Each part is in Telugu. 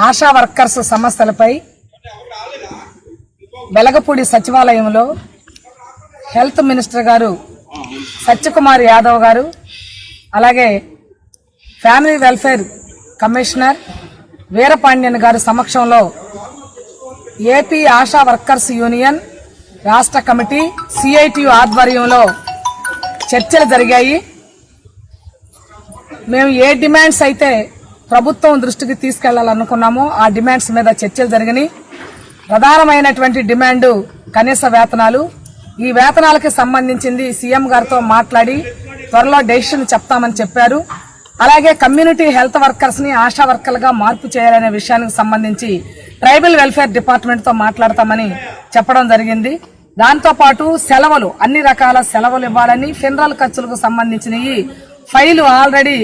ఆశా వర్కర్స్ సమస్యలపై వెలగపూడి సచివాలయంలో హెల్త్ మినిస్టర్ గారు సత్యకుమార్ యాదవ్ గారు, అలాగే ఫ్యామిలీ వెల్ఫేర్ కమిషనర్ వీరపాండ్యన్ గారి సమక్షంలో ఏపీ ఆశా వర్కర్స్ యూనియన్ రాష్ట్ర కమిటీ సిఐటియు ఆధ్వర్యంలో చర్చలు జరిగాయి. మేము ఏ డిమాండ్స్ అయితే ప్రభుత్వం దృష్టికి తీసుకెళ్లాలనుకున్నామో ఆ డిమాండ్స్ మీద చర్చలు జరిగినాయి. ప్రధానమైనటువంటి డిమాండ్ కనీస వేతనాలు. ఈ వేతనాలకి సంబంధించింది సీఎం గారితో మాట్లాడి త్వరలో డెసిషన్ చెప్తామని చెప్పారు. అలాగే కమ్యూనిటీ హెల్త్ వర్కర్స్ ని ఆశా వర్కర్లుగా మార్పు చేయాలనే విషయానికి సంబంధించి ట్రైబల్ వెల్ఫేర్ డిపార్ట్మెంట్ తో మాట్లాడతామని చెప్పడం జరిగింది. దాంతో పాటు సెలవులు, అన్ని రకాల సెలవులు ఇవ్వాలని, ఫెడరల్ ఖర్చులకు సంబంధించినవి ఫైలు ఆల్రెడీ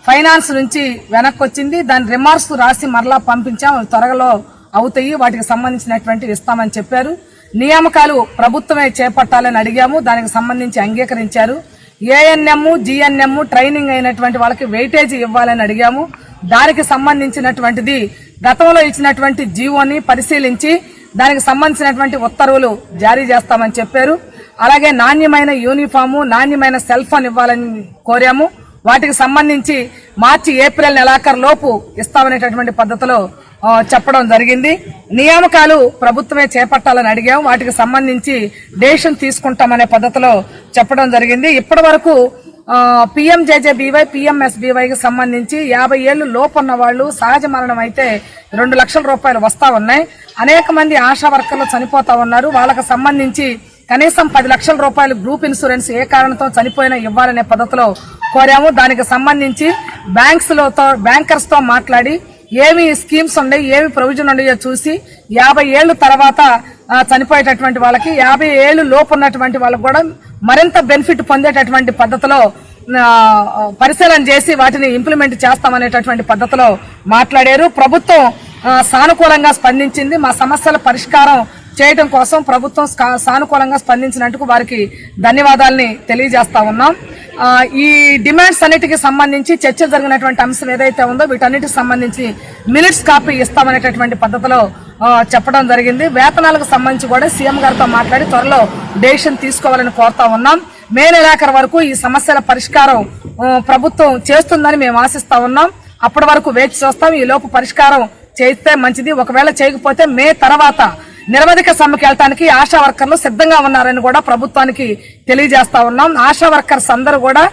ఫైనాన్స్ నుంచి వెనక్కి వచ్చింది. దాని రిమార్క్స్ రాసి మరలా పంపించాం, త్వరలో అవుతాయి, వాటికి సంబంధించినటువంటి ఇస్తామని చెప్పారు. నియామకాలు ప్రభుత్వమే చేపట్టాలని అడిగాము, దానికి సంబంధించి అంగీకరించారు. ఏఎన్ఎం, జిఎన్ఎం ట్రైనింగ్ అయినటువంటి వాళ్ళకి వెయిటేజీ ఇవ్వాలని అడిగాము. దానికి సంబంధించినటువంటిది గతంలో ఇచ్చినటువంటి జీవోని పరిశీలించి దానికి సంబంధించినటువంటి ఉత్తర్వులు జారీ చేస్తామని చెప్పారు. అలాగే నాణ్యమైన యూనిఫాము, నాణ్యమైన సెల్ ఫోన్ ఇవ్వాలని కోరాము. వాటికి సంబంధించి మార్చి ఏప్రిల్ నెలాఖరు లోపు ఇస్తామనేటటువంటి పద్ధతిలో చెప్పడం జరిగింది. నియామకాలు ప్రభుత్వమే చేపట్టాలని అడిగాం, వాటికి సంబంధించి డెసిషన్ తీసుకుంటామనే పద్ధతిలో చెప్పడం జరిగింది. ఇప్పటి వరకు పిఎంజేజేబీవై, పిఎంఎస్బీవైకి సంబంధించి 50 ఏళ్లు లోపు ఉన్న వాళ్ళు సహజ మరణం అయితే 2 లక్షల రూపాయలు వస్తా ఉన్నాయి. అనేక మంది ఆశా వర్కర్లు చనిపోతా ఉన్నారు. వాళ్ళకి సంబంధించి కనీసం 10 లక్షల రూపాయలు గ్రూప్ ఇన్సూరెన్స్ ఏ కారణంతో చనిపోయినా ఇవ్వాలనే పద్ధతిలో కోరాము. దానికి సంబంధించి బ్యాంకర్స్ తో మాట్లాడి ఏమి స్కీమ్స్ ఉన్నాయి, ఏమి ప్రొవిజన్ ఉన్నాయో చూసి 50 ఏళ్ల తర్వాత చనిపోయేటటువంటి వాళ్ళకి 50 ఏళ్లు లోపు ఉన్నటువంటి వాళ్ళకు కూడా మరింత బెనిఫిట్ పొందేటటువంటి పద్ధతిలో పరిశీలన చేసి వాటిని ఇంప్లిమెంట్ చేస్తామనేటటువంటి పద్ధతిలో మాట్లాడారు. ప్రభుత్వం సానుకూలంగా స్పందించింది. మా సమస్యల పరిష్కారం చేయడం కోసం ప్రభుత్వం సానుకూలంగా స్పందించినందుకు వారికి ధన్యవాదాలని తెలియజేస్తా ఉన్నాం. ఈ డిమాండ్స్ అన్నిటికీ సంబంధించి చర్చలు జరిగినటువంటి అంశం ఏదైతే ఉందో వీటన్నిటికి సంబంధించి మినిట్స్ కాపీ ఇస్తామనేటటువంటి పద్ధతిలో చెప్పడం జరిగింది. వేతనాలకు సంబంధించి కూడా సీఎం గారితో మాట్లాడి త్వరలో డెసిషన్ తీసుకోవాలని కోరుతా ఉన్నాం. మే నెలాఖరు వరకు ఈ సమస్యల పరిష్కారం ప్రభుత్వం చేస్తుందని మేము ఆశిస్తా ఉన్నాం. అప్పటి వరకు వేచి చూస్తాం. ఈ లోపు పరిష్కారం చేస్తే మంచిది. ఒకవేళ చేయకపోతే మే తర్వాత నిరవధిక సమ్మెకి వెళ్ళటానికి ఆశా వర్కర్లు సిద్ధంగా ఉన్నారని కూడా ప్రభుత్వానికి తెలియజేస్తా ఉన్నాం. ఆశా వర్కర్స్ అందరూ కూడా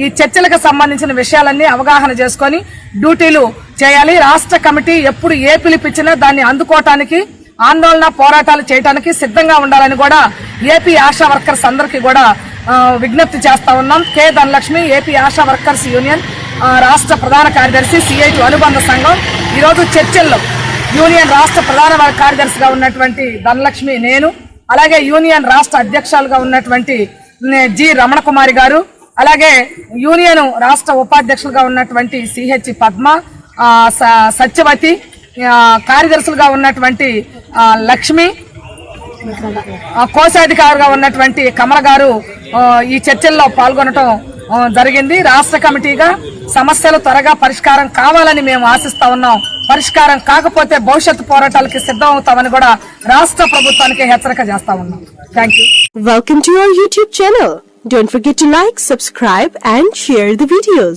ఈ చర్చలకు సంబంధించిన విషయాలన్నీ అవగాహన చేసుకుని డ్యూటీలు చేయాలి. రాష్ట్ర కమిటీ ఎప్పుడు ఏ పిలిపించినా దాన్ని అందుకోవటానికి, ఆందోళన పోరాటాలు చేయడానికి సిద్ధంగా ఉండాలని కూడా ఏపీ ఆశా వర్కర్స్ అందరికీ కూడా విజ్ఞప్తి చేస్తా ఉన్నాం. K Dhanalakshmi, AP ASHA workers union రాష్ట్ర ప్రధాన కార్యదర్శి, సిఐటి అనుబంధ సంఘం. ఈరోజు చర్చల్లో యూనియన్ రాష్ట్ర ప్రధాన కార్యదర్శిగా ఉన్నటువంటి ధనలక్ష్మి, నేను, అలాగే యూనియన్ రాష్ట్ర అధ్యక్షులుగా ఉన్నటువంటి జి రమణ కుమారి గారు, అలాగే యూనియన్ రాష్ట్ర ఉపాధ్యక్షులుగా ఉన్నటువంటి సిహెచ్ పద్మ, సత్యవతి, కార్యదర్శులుగా ఉన్నటువంటి లక్ష్మి, కోశాధికారిగా ఉన్నటువంటి కమల గారు ఈ చర్చల్లో పాల్గొనడం జరిగింది. రాష్ట్ర కమిటీగా సమస్యలు త్వరగా పరిష్కారం కావాలని మేము ఆశిస్తా ఉన్నాం. పరిష్కారం కాకపోతే భవిష్యత్తు పోరాటాలకి సిద్ధం అవుతామని కూడా రాష్ట్ర ప్రభుత్వానికి హెచ్చరిక చేస్తా ఉన్నాం. Thank you. Welcome to our YouTube channel. Don't forget to like, subscribe and share the videos.